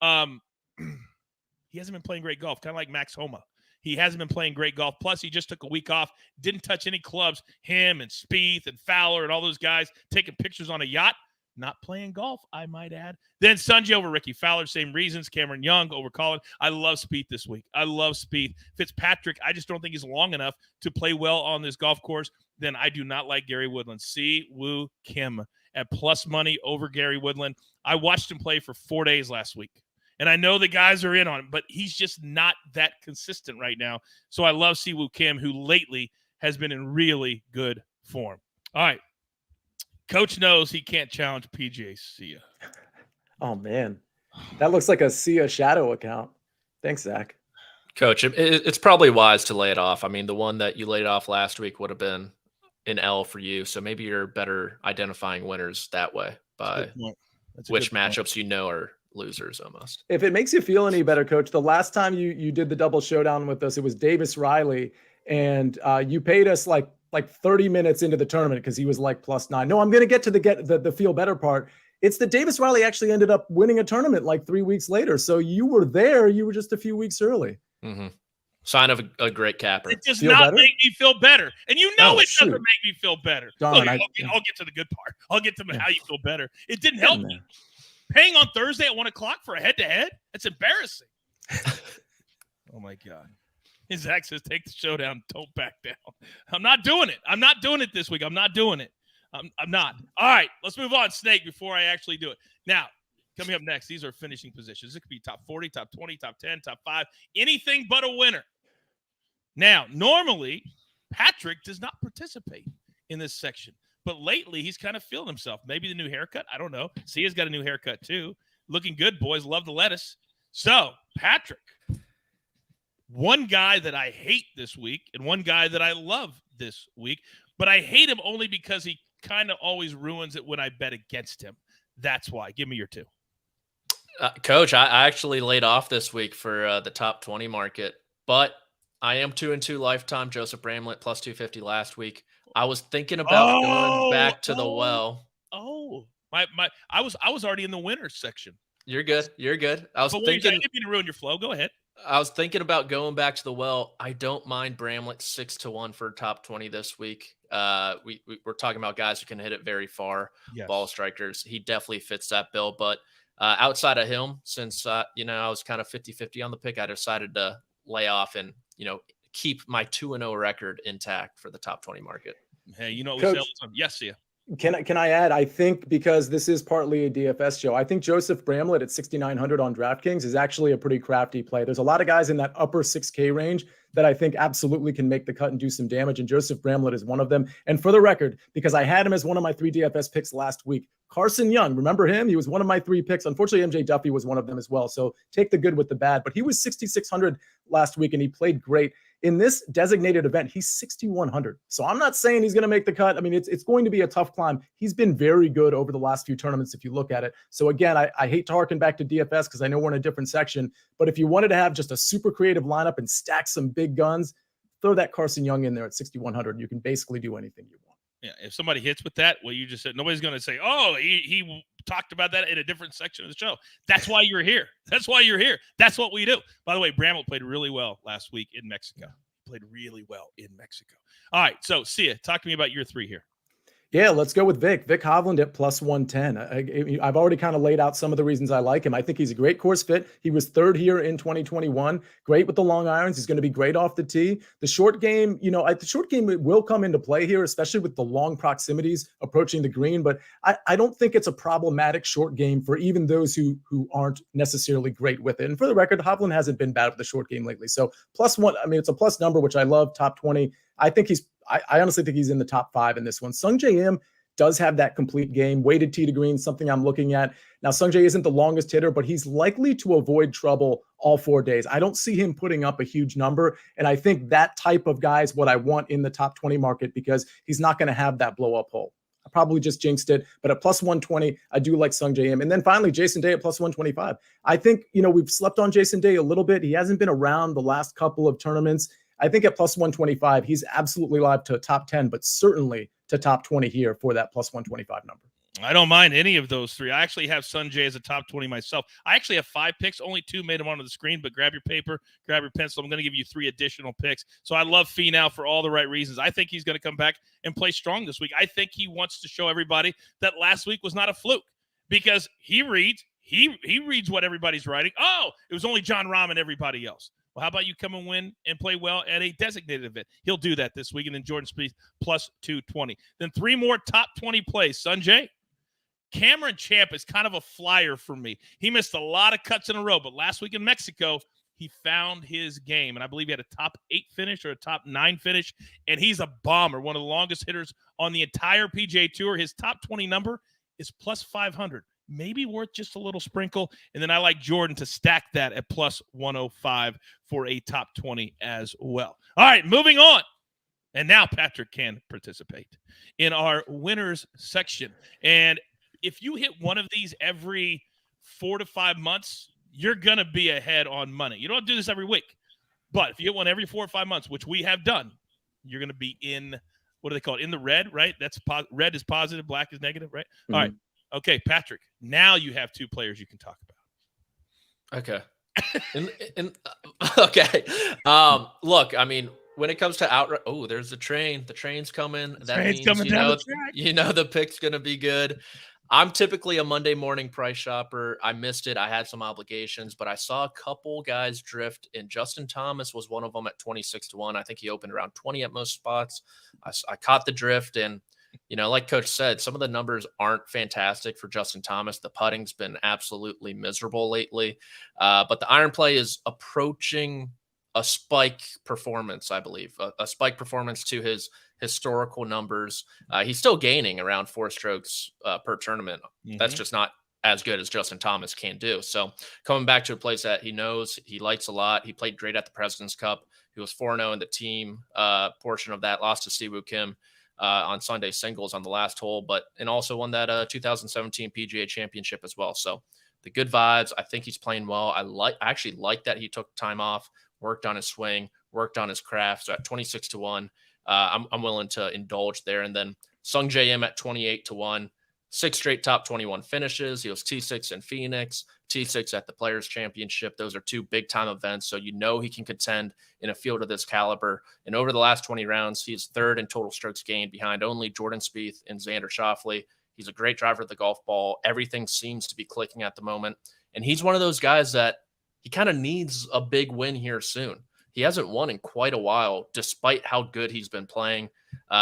he hasn't been playing great golf, kind of like Max Homa. He hasn't been playing great golf. Plus, he just took a week off, didn't touch any clubs. Him and Spieth and Fowler and all those guys taking pictures on a yacht, not playing golf, I might add. Then Sungjae over Ricky Fowler, same reasons. Cameron Young over Colin. I love Spieth this week. I love Spieth. Fitzpatrick, I just don't think he's long enough to play well on this golf course. Then I do not like Gary Woodland. Si Woo Kim at plus money over Gary Woodland. I watched him play for 4 days last week. And I know the guys are in on him, but he's just not that consistent right now. So I love Si Woo Kim, who lately has been in really good form. All right. Coach knows he can't challenge PGA Sia. Oh, man. That looks like a Sia shadow account. Thanks, Zach. Coach, it's probably wise to lay it off. I mean, the one that you laid off last week would have been an L for you. So maybe you're better identifying winners that way by which matchups are losers almost. If it makes you feel any better, Coach, the last time you did the double showdown with us, it was Davis Riley, and you paid us like 30 minutes into the tournament because he was like +9. No, I'm going to get to the feel better part. It's that Davis Riley actually ended up winning a tournament like 3 weeks later. So you were there. You were just a few weeks early. Mm-hmm. Sign of a great capper. It does not make me feel better. And it doesn't make me feel better. Darn, Look, I'll get to the good part. I'll get to how you feel better. It didn't help me. Paying on Thursday at 1 o'clock for a head-to-head? That's embarrassing. Oh, my God. Zach says, take the showdown. Don't back down. I'm not doing it. I'm not doing it this week. I'm not doing it. I'm not. All right, let's move on, Snake, before I actually do it. Now, coming up next, these are finishing positions. It could be top 40, top 20, top 10, top 5, anything but a winner. Now, normally, Patrick does not participate in this section. But lately, he's kind of feeling himself. Maybe the new haircut. I don't know. Sia's got a new haircut, too. Looking good, boys. Love the lettuce. So, Patrick, one guy that I hate this week and one guy that I love this week, but I hate him only because he kind of always ruins it when I bet against him. That's why. Give me your two. Coach, I actually laid off this week for the top 20 market, but I am 2-2 lifetime. Joseph Bramlett plus 250 last week. I was thinking about going back to the well. I was already in the winners section. You're good. I was thinking. I didn't mean to ruin your flow. Go ahead. I was thinking about going back to the well. I don't mind Bramlett 6-1 for top 20 this week. We're talking about guys who can hit it very far, ball strikers. He definitely fits that bill. But outside of him, since I was kind of 50-50 on the pick, I decided to lay off and keep my 2-0 record intact for the top 20 market. Hey, you know what Coach, we say? Yes, see ya. Can I add? I think because this is partly a DFS show, I think Joseph Bramlett at 6,900 on DraftKings is actually a pretty crafty play. There's a lot of guys in that upper 6K range that I think absolutely can make the cut and do some damage, and Joseph Bramlett is one of them. And for the record, because I had him as one of my 3 DFS picks last week, Carson Young, remember him? He was one of my 3 picks. Unfortunately, MJ Duffy was one of them as well. So take the good with the bad. But he was 6,600 last week, and he played great. In this designated event, he's 6,100. So I'm not saying he's going to make the cut. I mean, it's going to be a tough climb. He's been very good over the last few tournaments if you look at it. So again, I hate to harken back to DFS because I know we're in a different section. But if you wanted to have just a super creative lineup and stack some big guns, throw that Carson Young in there at 6,100. You can basically do anything you want. Yeah, if somebody hits with that, well, you just said nobody's going to say, "Oh, he talked about that in a different section of the show." That's why you're here. That's why you're here. That's what we do. By the way, Bramlett played really well last week in Mexico. Played really well in Mexico. All right, so Sia, talk to me about your 3 here. Yeah, let's go with Vic Hovland at plus 110. I've already kind of laid out some of the reasons I like him. I think he's a great course fit. He was 3rd here in 2021. Great with the long irons. He's going to be great off the tee. The short game, the short game will come into play here, especially with the long proximities approaching the green. But I don't think it's a problematic short game for even those who aren't necessarily great with it. And for the record, Hovland hasn't been bad with the short game lately. So plus 1, I mean, it's a plus number, which I love, top 20. I honestly think he's in the top 5 in this one. Sungjae Im does have that complete game, weighted tee to green, something I'm looking at. Now, Sungjae isn't the longest hitter, but he's likely to avoid trouble all 4 days. I don't see him putting up a huge number, and I think that type of guy is what I want in the top 20 market because he's not going to have that blow-up hole. I probably just jinxed it, but at plus 120, I do like Sungjae Im. And then finally, Jason Day at plus 125. I think, we've slept on Jason Day a little bit. He hasn't been around the last couple of tournaments. I think at plus 125, he's absolutely live to top 10, but certainly to top 20 here for that plus 125 number. I don't mind any of those 3. I actually have Sungjae as a top 20 myself. I actually have 5 picks. Only 2 made them onto the screen, but grab your paper, grab your pencil. I'm going to give you 3 additional picks. So I love Finau for all the right reasons. I think he's going to come back and play strong this week. I think he wants to show everybody that last week was not a fluke because he reads what everybody's writing. Oh, it was only John Rahm and everybody else. Well, how about you come and win and play well at a designated event? He'll do that this week. And then Jordan Spieth plus 220. Then 3 more top 20 plays. Sungjae, Cameron Champ is kind of a flyer for me. He missed a lot of cuts in a row, but last week in Mexico, he found his game. And I believe he had a top 8 finish or a top 9 finish. And he's a bomber, one of the longest hitters on the entire PGA Tour. His top 20 number is plus 500. Maybe worth just a little sprinkle. And then I like Jordan to stack that at plus 105 for a top 20 as well. All right, moving on. And now Patrick can participate in our winners section. And if you hit one of these every 4 to 5 months, you're going to be ahead on money. You don't have to do this every week. But if you get one every 4 or 5 months, which we have done, you're going to be in, what do they call it? In the red, right? That's red is positive, black is negative, right? Mm-hmm. All right. Okay, Patrick, now you have 2 players you can talk about. Okay. Okay. Look, I mean, when it comes to outright, there's the train. The train's coming. That means the pick's going to be good. I'm typically a Monday morning price shopper. I missed it. I had some obligations, but I saw a couple guys drift, and Justin Thomas was one of them at 26-1. I think he opened around 20 at most spots. I caught the drift, and like Coach said, some of the numbers aren't fantastic for Justin Thomas. The putting's been absolutely miserable lately. But the iron play is approaching a spike performance, I believe, a spike performance to his historical numbers. He's still gaining around 4 strokes per tournament. Mm-hmm. That's just not as good as Justin Thomas can do. So coming back to a place that he knows, he likes a lot. He played great at the President's Cup. He was 4-0 in the team portion of that, lost to Siwoo Kim on Sunday singles on the last hole, and also won that 2017 PGA Championship as well. So the good vibes. I think he's playing well. I actually like that he took time off, worked on his swing, worked on his craft. So at 26-1, I'm willing to indulge there. And then Sungjae Im at 28-1, 6 straight top 21 finishes. He was T6 in Phoenix, T6 at the Players Championship. Those are 2 big-time events, so he can contend in a field of this caliber. And over the last 20 rounds, he's 3rd in total strokes gained behind only Jordan Spieth and Xander Schauffele. He's a great driver of the golf ball. Everything seems to be clicking at the moment. And he's one of those guys that he kind of needs a big win here soon. he hasn't won in quite a while, despite how good he's been playing.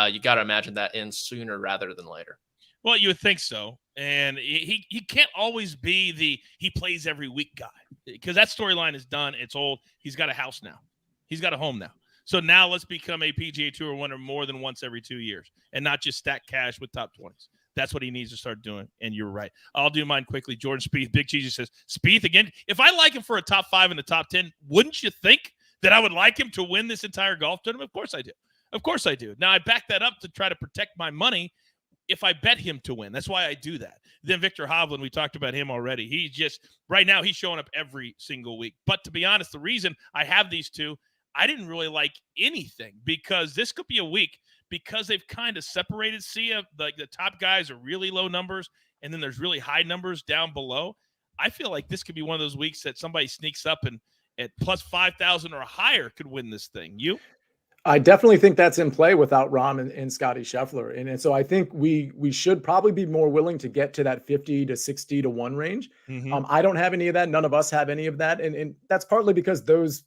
You got to imagine that ends sooner rather than later. Well, you would think so. And he can't always be he plays every week guy, because that storyline is done. It's old. He's got a house now. He's got a home now. So now let's become a PGA Tour winner more than once every 2 years and not just stack cash with top 20s. That's what he needs to start doing, and you're right. I'll do mine quickly. Jordan Spieth, Big Cheesy says, Spieth again. If I like him for a top 5 in the top 10, wouldn't you think that I would like him to win this entire golf tournament? Of course I do. Of course I do. Now, I back that up to try to protect my money if I bet him to win. That's why I do that. Then Victor Hovland, we talked about him already. He's just, right now, he's showing up every single week. But to be honest, the reason I have these two, I didn't really like anything, because this could be a week, because they've kind of separated. Like the top guys are really low numbers, and then there's really high numbers down below. I feel like this could be one of those weeks that somebody sneaks up and at plus 5,000 or higher could win this thing. You? I definitely think that's in play without Rahm and Scotty Scheffler. And so I think we should probably be more willing to get to that 50 to 60 to 1 range. Mm-hmm. I don't have any of that. None of us have any of that. And that's partly because those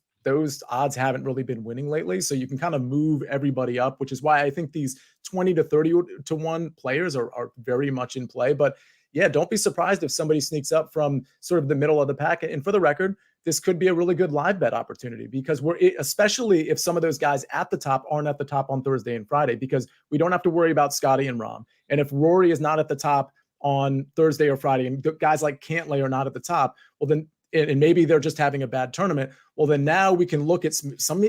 odds haven't really been winning lately. So you can kind of move everybody up, which is why I think these 20 to 30 to 1 players are very much in play. But yeah, don't be surprised if somebody sneaks up from sort of the middle of the pack. And for the record, this could be a really good live bet opportunity, because especially if some of those guys at the top aren't at the top on Thursday and Friday, because we don't have to worry about Scotty and Rahm. And if Rory is not at the top on Thursday or Friday, and guys like Cantlay are not at the top, well then, and maybe they're just having a bad tournament, well then now we can look at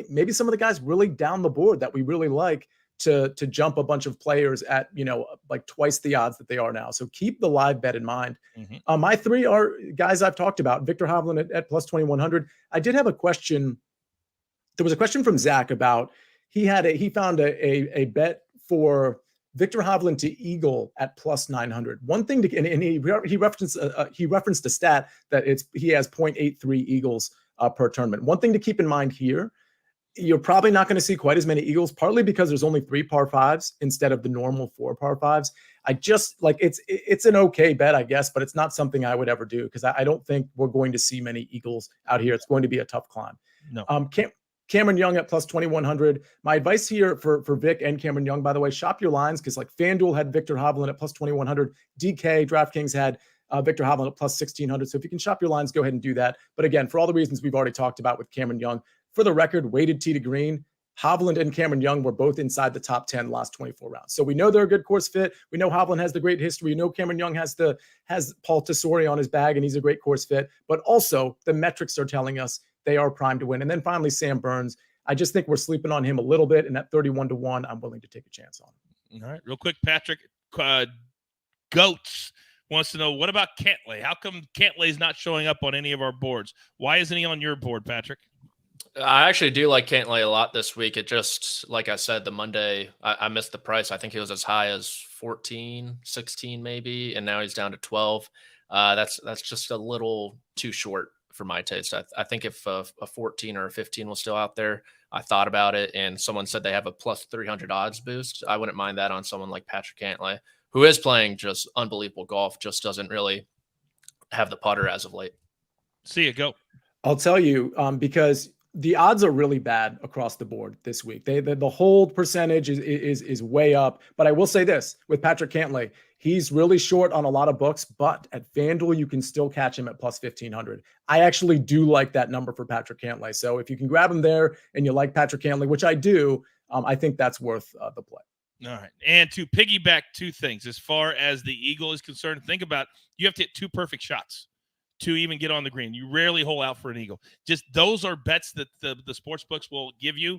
maybe some of the guys really down the board that we really like to jump a bunch of players at, like twice the odds that they are now. So keep the live bet in mind. Mm-hmm. My 3 are guys I've talked about. Victor Hovland at plus 2,100. I did have a question. There was a question from Zach about he found a bet for Victor Hovland to eagle at plus 900. One thing to, and he referenced a stat that he has 0.83 eagles per tournament. One thing to keep in mind here, you're probably not going to see quite as many eagles, partly because there's only 3 par 5s instead of the normal 4 par 5s. I just like it's an okay bet, I guess, but it's not something I would ever do, because I don't think we're going to see many eagles out here. It's going to be a tough climb. No. Cameron Young at plus 2,100. My advice here for Vic and Cameron Young, by the way, shop your lines, because like FanDuel had Victor Hovland at plus 2,100. DK, DraftKings had Victor Hovland at plus 1,600. So if you can shop your lines, go ahead and do that. But again, for all the reasons we've already talked about with Cameron Young, for the record, weighted tee to green, Hovland and Cameron Young were both inside the top 10 last 24 rounds. So we know they're a good course fit. We know Hovland has the great history. We know Cameron Young has Paul Tesori on his bag, and he's a great course fit. But also the metrics are telling us they are primed to win. And then finally, Sam Burns. I just think we're sleeping on him a little bit. And at 31 to 1, I'm willing to take a chance on him. All right. Real quick, Patrick, Goats wants to know, what about Cantlay? How come Cantlay is not showing up on any of our boards? Why isn't he on your board, Patrick? I actually do like Cantlay a lot this week. It just, like I said, the Monday, I missed the price. I think he was as high as 14, 16 maybe, and now he's down to 12. That's just a little too short for my taste. I think if a 14 or a 15 was still out there, I thought about it, and someone said they have a plus 300 odds boost, I wouldn't mind that on someone like Patrick Cantlay, who is playing just unbelievable golf, just doesn't really have the putter as of late. See you go. I'll tell you, because the odds are really bad across the board this week. The hold percentage is way up. But I will say this with Patrick Cantlay, he's really short on a lot of books, but at FanDuel, you can still catch him at plus 1,500. I actually do like that number for Patrick Cantlay. So if you can grab him there and you like Patrick Cantlay, which I do, I think that's worth the play. All right. And to piggyback 2 things, as far as the Eagle is concerned, think about, you have to hit 2 perfect shots to even get on the green. You rarely hole out for an eagle. Just those are bets that the sports books will give you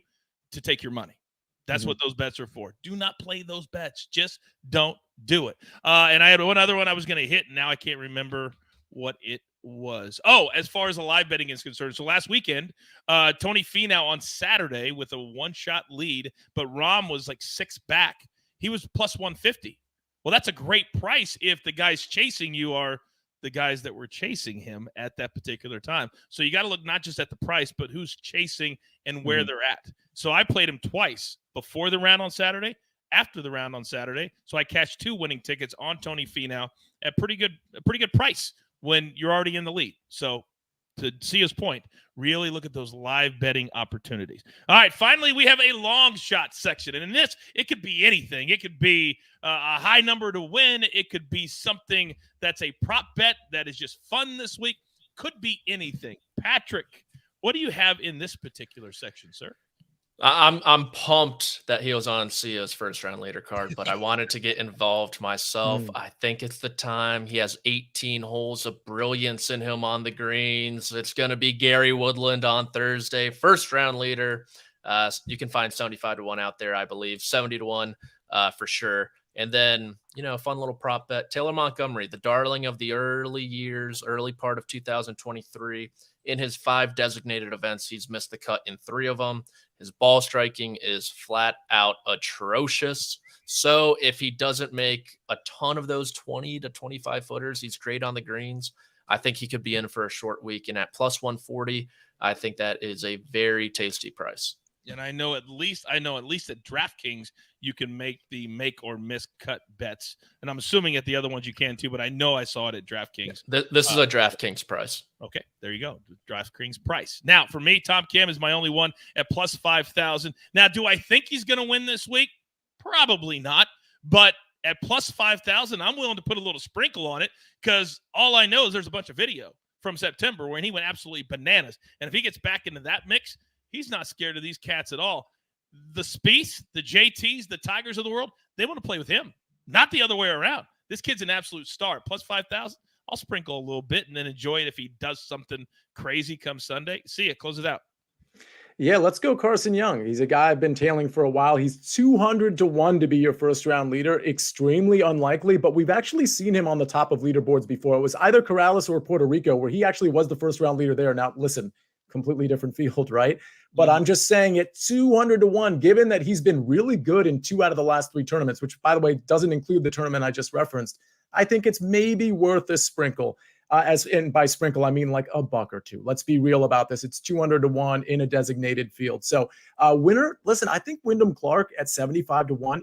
to take your money. That's what those bets are for. Do not play those bets. Just don't do it. And I had one other one I was going to hit, and now I can't remember what it was. Oh, as far as the live betting is concerned. So last weekend, Tony Finau on Saturday with a 1-shot lead, but Rahm was like 6 back. He was plus 150. Well, that's a great price if the guys chasing you are the guys that were chasing him at that particular time. So you got to look not just at the price, but who's chasing and where they're at. So I played him twice, before the round on Saturday, after the round on Saturday. So I cashed 2 winning tickets on Tony Finau at a pretty good price when you're already in the lead. So to Sia's point, really look at those live betting opportunities. All right, finally, we have a long shot section. And in this, it could be anything. It could be a high number to win. It could be something that's a prop bet that is just fun this week. Could be anything. Patrick, what do you have in this particular section, sir? I'm pumped that he was on Sia's first round leader card, but I wanted to get involved myself. I think it's the time. He has 18 holes of brilliance in him on the greens. It's going to be Gary Woodland on Thursday, first round leader. You can find 75-1 out there, I believe, 70-1 for sure. And then, fun little prop bet. Taylor Montgomery, the darling of the early part of 2023. In his 5 designated events, he's missed the cut in 3 of them. His ball striking is flat out atrocious. So if he doesn't make a ton of those 20 to 25 footers, he's great on the greens. I think he could be in for a short week. And at plus 140, I think that is a very tasty price. And I know at least at DraftKings you can make the make or miss cut bets, and I'm assuming at the other ones you can too. But I know I saw it at DraftKings. This is a DraftKings price. Okay, there you go, DraftKings price. Now for me, Tom Kim is my only one at plus 5,000. Now, do I think he's going to win this week? Probably not. But at plus 5,000, I'm willing to put a little sprinkle on it because all I know is there's a bunch of video from September where he went absolutely bananas, and if he gets back into that mix, he's not scared of these cats at all. The Spieths, the JTs, the Tigers of the world, they want to play with him, not the other way around. This kid's an absolute star. Plus 5,000, I'll sprinkle a little bit and then enjoy it if he does something crazy come Sunday. See ya. Close it out. Yeah, let's go Carson Young. He's a guy I've been tailing for a while. He's 200-1 to be your first-round leader. Extremely unlikely, but we've actually seen him on the top of leaderboards before. It was either Corrales or Puerto Rico where he actually was the first-round leader there. Now, listen, completely different field, right? But I'm just saying at 200-1, given that he's been really good in 2 out of the last 3 tournaments, which, by the way, doesn't include the tournament I just referenced, I think it's maybe worth a sprinkle. And by sprinkle, I mean like a buck or two. Let's be real about this. It's 200-1 in a designated field. So winner, listen, I think Wyndham Clark at 75-1,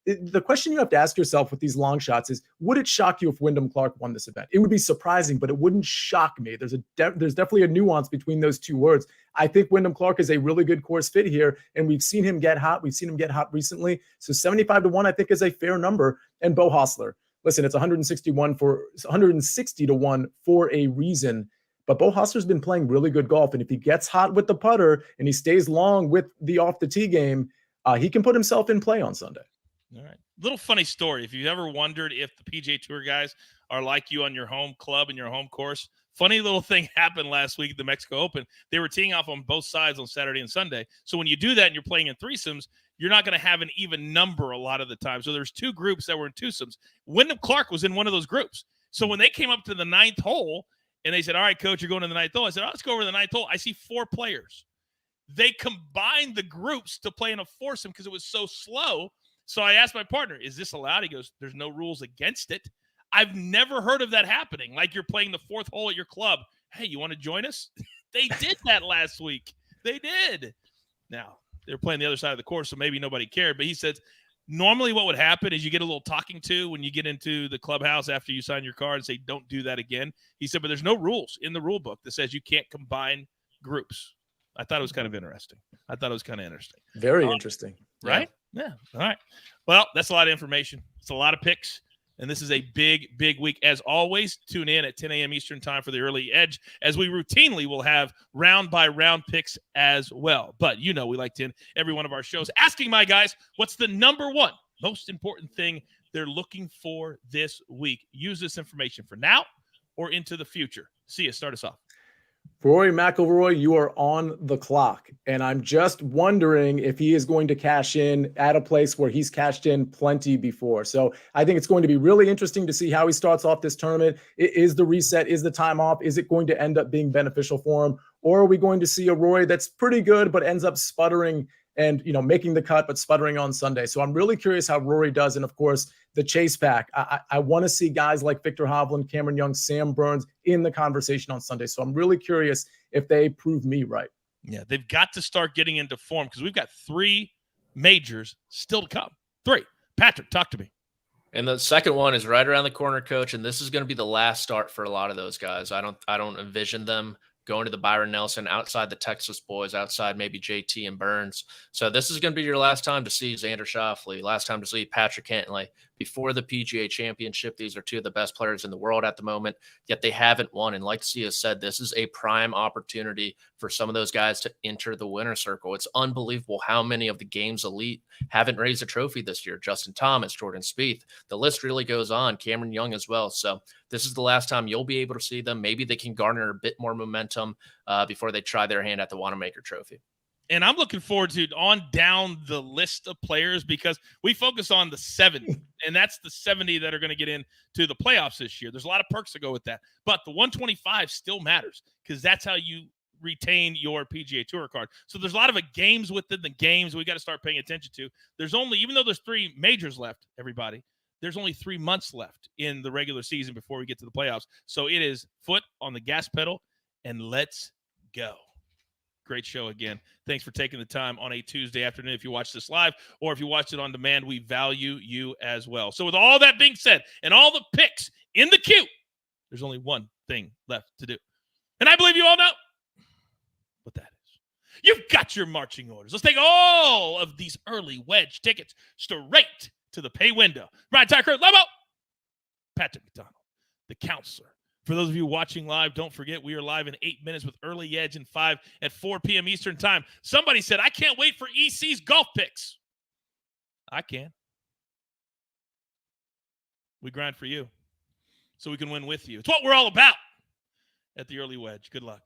the question you have to ask yourself with these long shots is, would it shock you if Wyndham Clark won this event? It would be surprising, but it wouldn't shock me. There's definitely a nuance between those 2 words. I think Wyndham Clark is a really good course fit here, and we've seen him get hot. We've seen him get hot recently. So 75-1, I think, is a fair number. And Beau Hossler, listen, it's 160-1 for a reason. But Beau Hossler's been playing really good golf, and if he gets hot with the putter and he stays long with the off the tee game, he can put himself in play on Sunday. All right. Little funny story. If you've ever wondered if the PGA Tour guys are like you on your home club and your home course, funny little thing happened last week at the Mexico Open. They were teeing off on both sides on Saturday and Sunday. So when you do that and you're playing in threesomes, you're not going to have an even number a lot of the time. So there's 2 groups that were in twosomes. Wyndham Clark was in one of those groups. So when they came up to the 9th hole and they said, all right, coach, you're going to the 9th hole. I said, let's go over to the 9th hole. I see 4 players. They combined the groups to play in a foursome because it was so slow. So I asked my partner, is this allowed? He goes, there's no rules against it. I've never heard of that happening. Like you're playing the 4th hole at your club. Hey, you want to join us? They did that last week. They did. Now, they're playing the other side of the course, so maybe nobody cared. But he said, normally what would happen is you get a little talking to when you get into the clubhouse after you sign your card and say, don't do that again. He said, but there's no rules in the rule book that says you can't combine groups. I thought it was kind of interesting. Very interesting. Right? Yeah. All right. Well, that's a lot of information. It's a lot of picks. And this is a big, big week. As always, tune in at 10 a.m. Eastern time for the Early Edge, as we routinely will have round-by-round picks as well. But we like to end every one of our shows asking my guys, what's the number one most important thing they're looking for this week? Use this information for now or into the future. See you. Start us off. Rory McIlroy, you are on the clock. And I'm just wondering if he is going to cash in at a place where he's cashed in plenty before. So I think it's going to be really interesting to see how he starts off this tournament. Is the reset, is the time off, is it going to end up being beneficial for him? Or are we going to see a Rory that's pretty good but ends up sputtering and making the cut but sputtering on Sunday? So I'm really curious how Rory does. And of course, the chase pack. I want to see guys like Victor Hovland, Cameron Young, Sam Burns in the conversation on Sunday. So I'm really curious if they prove me right. Yeah, they've got to start getting into form because we've got 3 majors still to come. 3. Patrick, talk to me. And the second one is right around the corner, Coach. And this is going to be the last start for a lot of those guys. I don't envision them going to the Byron Nelson, outside the Texas boys, outside maybe JT and Burns. So this is going to be your last time to see Xander Schauffele, last time to see Patrick Cantlay before the PGA Championship. These are two of the best players in the world at the moment, yet they haven't won. And like Sia said, this is a prime opportunity for some of those guys to enter the winner's circle. It's unbelievable how many of the game's elite haven't raised a trophy this year. Justin Thomas, Jordan Spieth, the list really goes on. Cameron Young as well. So this is the last time you'll be able to see them. Maybe they can garner a bit more momentum before they try their hand at the Wanamaker Trophy. And I'm looking forward to on down the list of players, because we focus on the 70, and that's the 70 that are going to get into the playoffs this year. There's a lot of perks to go with that. But the 125 still matters, because that's how you retain your PGA Tour card. So there's a lot of games within the games we got to start paying attention to. There's only, even though there's 3 majors left, everybody, there's only 3 months left in the regular season before we get to the playoffs. So it is foot on the gas pedal, and let's go. Great show again. Thanks for taking the time on a Tuesday afternoon. If you watch this live or if you watch it on demand, we value you as well. So with all that being said and all the picks in the queue, there's only one thing left to do. And I believe you all know what that is. You've got your marching orders. Let's take all of these early wedge tickets straight to the pay window. Ryan Tucker, Lebo, Patrick McDonald, the counselor. For those of you watching live, don't forget we are live in 8 minutes with Early Edge and 5 at 4 p.m. Eastern time. Somebody said, I can't wait for EC's golf picks. I can. We grind for you so we can win with you. It's what we're all about at the Early Wedge. Good luck.